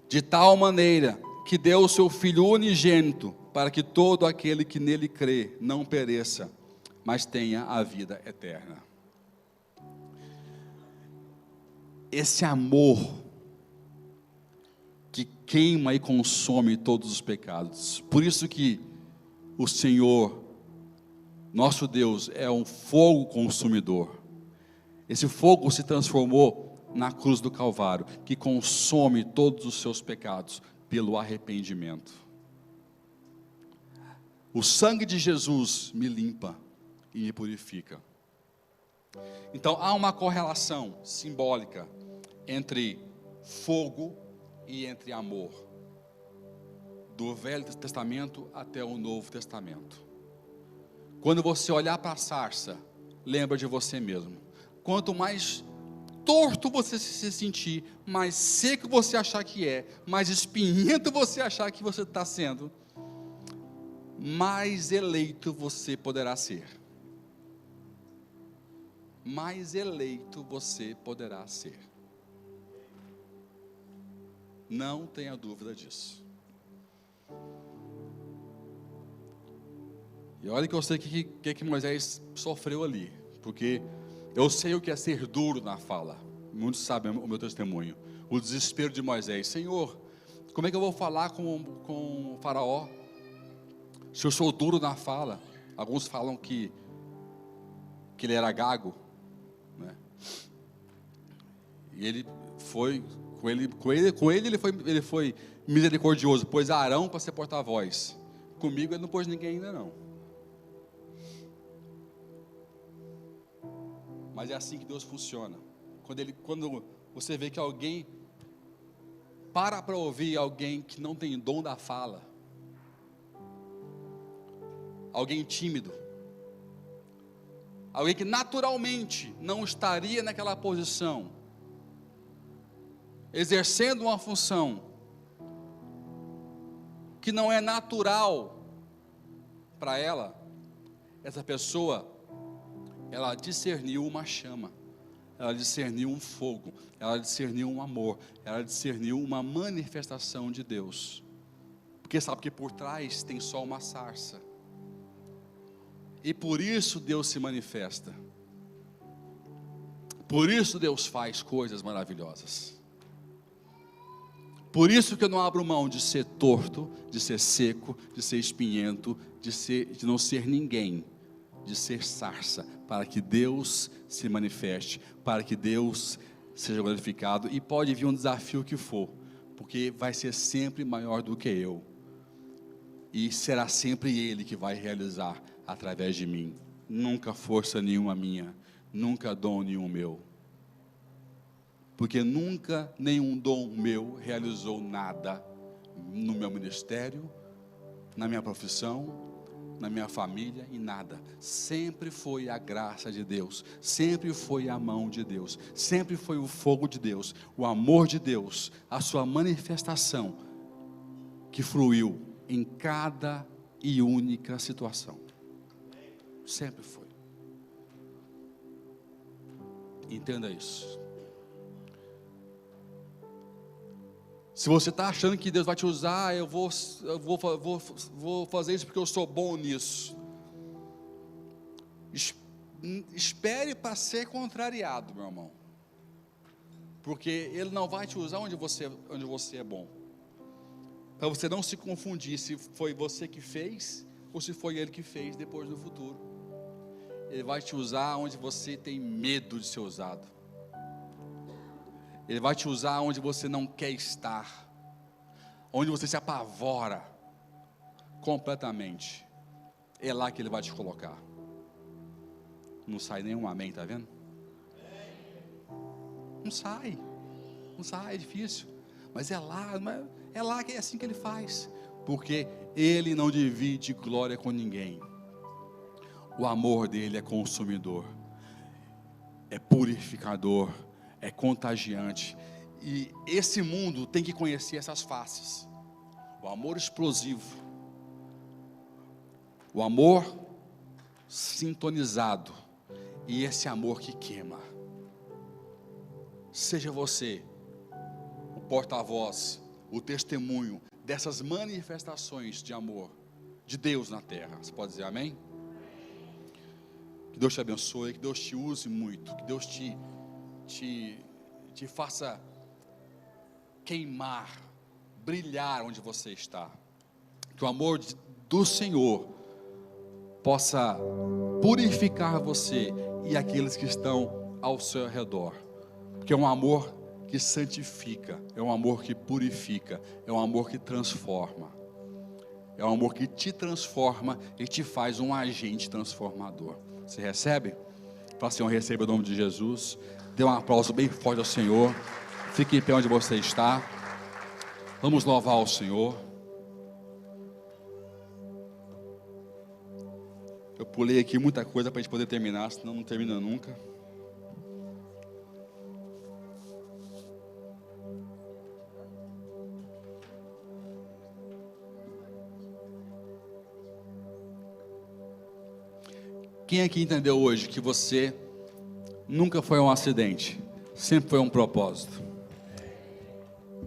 de tal maneira que deu o seu Filho unigênito, para que todo aquele que nele crê não pereça, mas tenha a vida eterna. Esse amor que queima e consome todos os pecados. Por isso que o Senhor, nosso Deus, é um fogo consumidor. Esse fogo se transformou na cruz do Calvário, que consome todos os seus pecados pelo arrependimento. O sangue de Jesus me limpa e me purifica. Então há uma correlação simbólica entre fogo e entre amor, do Velho Testamento até o Novo Testamento. Quando você olhar para a sarça, lembra de você mesmo. Quanto mais torto você se sentir, mais seco você achar que é, mais espinhento você achar que você está sendo, mais eleito você poderá ser. Mais eleito você poderá ser. Não tenha dúvida disso. E olha que eu sei o que Moisés sofreu ali, porque eu sei o que é ser duro na fala. Muitos sabem o meu testemunho. O desespero de Moisés. Senhor, como é que eu vou falar com o faraó, se eu sou duro na fala? Alguns falam que ele era gago, né? E ele foi ele foi misericordioso, pôs Arão para ser porta-voz. Comigo ele não pôs ninguém ainda não. Mas é assim que Deus funciona. Quando você vê que alguém para ouvir alguém que não tem dom da fala, alguém tímido, alguém que naturalmente não estaria naquela posição, exercendo uma função que não é natural para ela, essa pessoa, ela discerniu uma chama, ela discerniu um fogo, ela discerniu um amor, ela discerniu uma manifestação de Deus, porque sabe que por trás tem só uma sarça, e por isso Deus se manifesta, por isso Deus faz coisas maravilhosas. Por isso que eu não abro mão de ser torto, de ser seco, de ser espinhento, de não ser ninguém, de ser sarça, para que Deus se manifeste, para que Deus seja glorificado. E pode vir um desafio que for, porque vai ser sempre maior do que eu, e será sempre Ele que vai realizar através de mim. Nunca força nenhuma minha, nunca dom nenhum meu. Porque nunca nenhum dom meu realizou nada no meu ministério, na minha profissão, na minha família, em nada. Sempre foi a graça de Deus, sempre foi a mão de Deus, sempre foi o fogo de Deus, o amor de Deus, a sua manifestação que fluiu em cada e única situação. Sempre foi. Entenda isso. Se você está achando que Deus vai te usar, eu vou fazer isso porque eu sou bom nisso. Espere para ser contrariado, meu irmão. Porque Ele não vai te usar onde você é bom. Para você não se confundir se foi você que fez ou se foi Ele que fez depois no futuro. Ele vai te usar onde você tem medo de ser usado. Ele vai te usar onde você não quer estar, onde você se apavora completamente. É lá que Ele vai te colocar. Não sai nenhum amém, está vendo? Não sai, é difícil. Mas é lá que é assim que Ele faz. Porque Ele não divide glória com ninguém. O amor dele é consumidor, é purificador, é contagiante, e esse mundo tem que conhecer essas faces: o amor explosivo, o amor sintonizado, e esse amor que queima. Seja você o porta-voz, o testemunho dessas manifestações de amor de Deus na terra. Você pode dizer amém? Que Deus te abençoe, que Deus te use muito, que Deus te faça queimar, brilhar onde você está. Que o amor do Senhor possa purificar você e aqueles que estão ao seu redor. Porque é um amor que santifica, é um amor que purifica, é um amor que transforma. É um amor que te transforma e te faz um agente transformador. Você recebe? Fala assim, eu recebo em nome de Jesus. Dê um aplauso bem forte ao Senhor. Fique em pé onde você está. Vamos louvar ao Senhor. Eu pulei aqui muita coisa para a gente poder terminar, senão não termina nunca. Quem aqui entendeu hoje que você nunca foi um acidente, sempre foi um propósito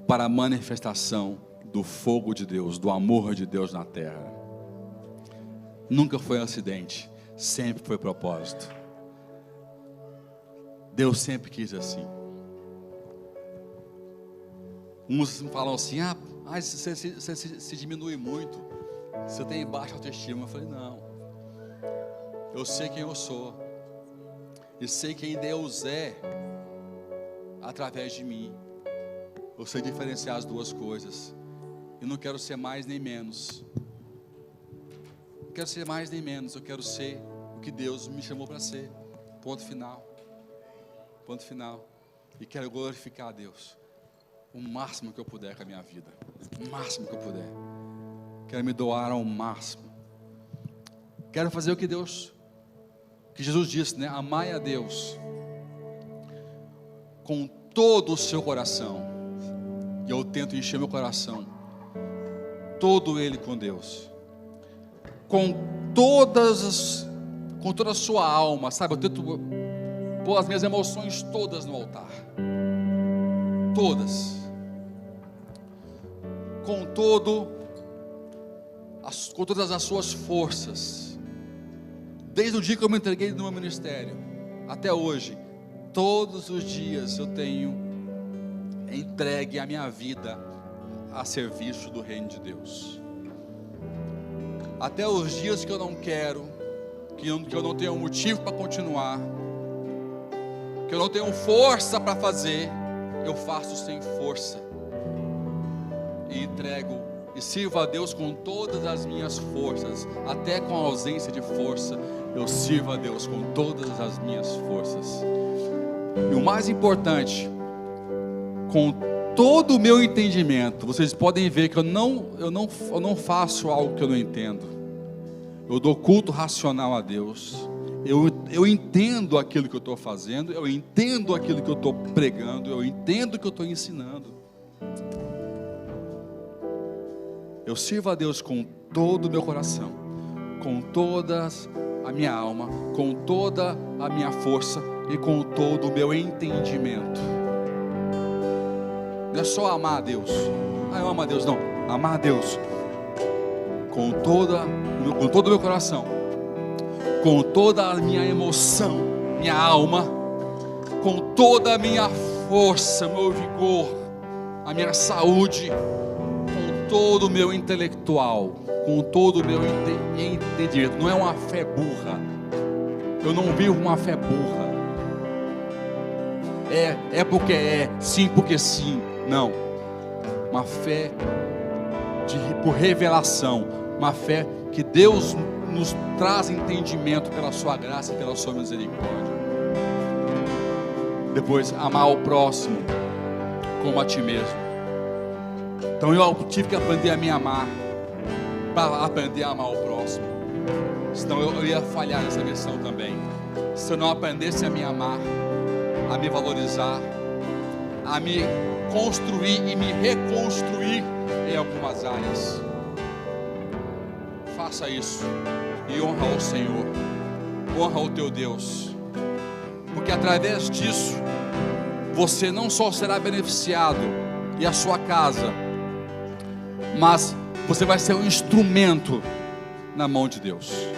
para a manifestação do fogo de Deus, do amor de Deus na terra? Nunca foi um acidente, sempre foi propósito. Deus sempre quis assim. Uns falam assim, você se diminui muito, você tem baixa autoestima. Eu falei, não, eu sei quem eu sou, e sei quem Deus é, através de mim. Eu sei diferenciar as duas coisas, e não quero ser mais nem menos. Não quero ser mais nem menos, eu quero ser o que Deus me chamou para ser. Ponto final. Ponto final. E quero glorificar a Deus o máximo que eu puder com a minha vida, o máximo que eu puder. Quero me doar ao máximo. Quero fazer o que Jesus disse, né? Amai a Deus com todo o seu coração. E eu tento encher meu coração todo ele com Deus, com toda a sua alma, sabe? Eu tento pôr as minhas emoções todas no altar, todas, com todas as suas forças. Desde o dia que eu me entreguei no meu ministério até hoje, todos os dias eu tenho entregue a minha vida a serviço do reino de Deus. Até os dias que eu não quero, que eu não tenho motivo para continuar, que eu não tenho força para fazer, eu faço sem força e entrego e sirvo a Deus com todas as minhas forças. Até com a ausência de força, eu sirvo a Deus com todas as minhas forças. E o mais importante, com todo o meu entendimento. Vocês podem ver que eu não faço algo que eu não entendo. Eu dou culto racional a Deus. Eu entendo aquilo que eu estou fazendo, eu entendo aquilo que eu estou pregando, eu entendo o que eu estou ensinando. Eu sirvo a Deus com todo o meu coração, com toda a minha alma, com toda a minha força e com todo o meu entendimento. Não é só amar a Deus. Eu amo a Deus, não. Amar a Deus com todo o meu coração, com toda a minha emoção, minha alma, com toda a minha força, meu vigor, a minha saúde, com todo o meu intelectual, com todo o meu entendimento. Não é uma fé burra. Eu não vivo uma fé burra. É porque é, sim porque sim. Não, uma fé por revelação, uma fé que Deus nos traz entendimento pela sua graça e pela sua misericórdia. Depois, amar o próximo como a ti mesmo. Então eu tive que aprender a me amar, para aprender a amar o próximo. Senão eu ia falhar nessa missão também. Se eu não aprendesse a me amar, a me valorizar, a me construir e me reconstruir em algumas áreas. Faça isso e honra ao Senhor. honra ao teu Deus, porque através disso, você não só será beneficiado e a sua casa, mas você vai ser um instrumento na mão de Deus.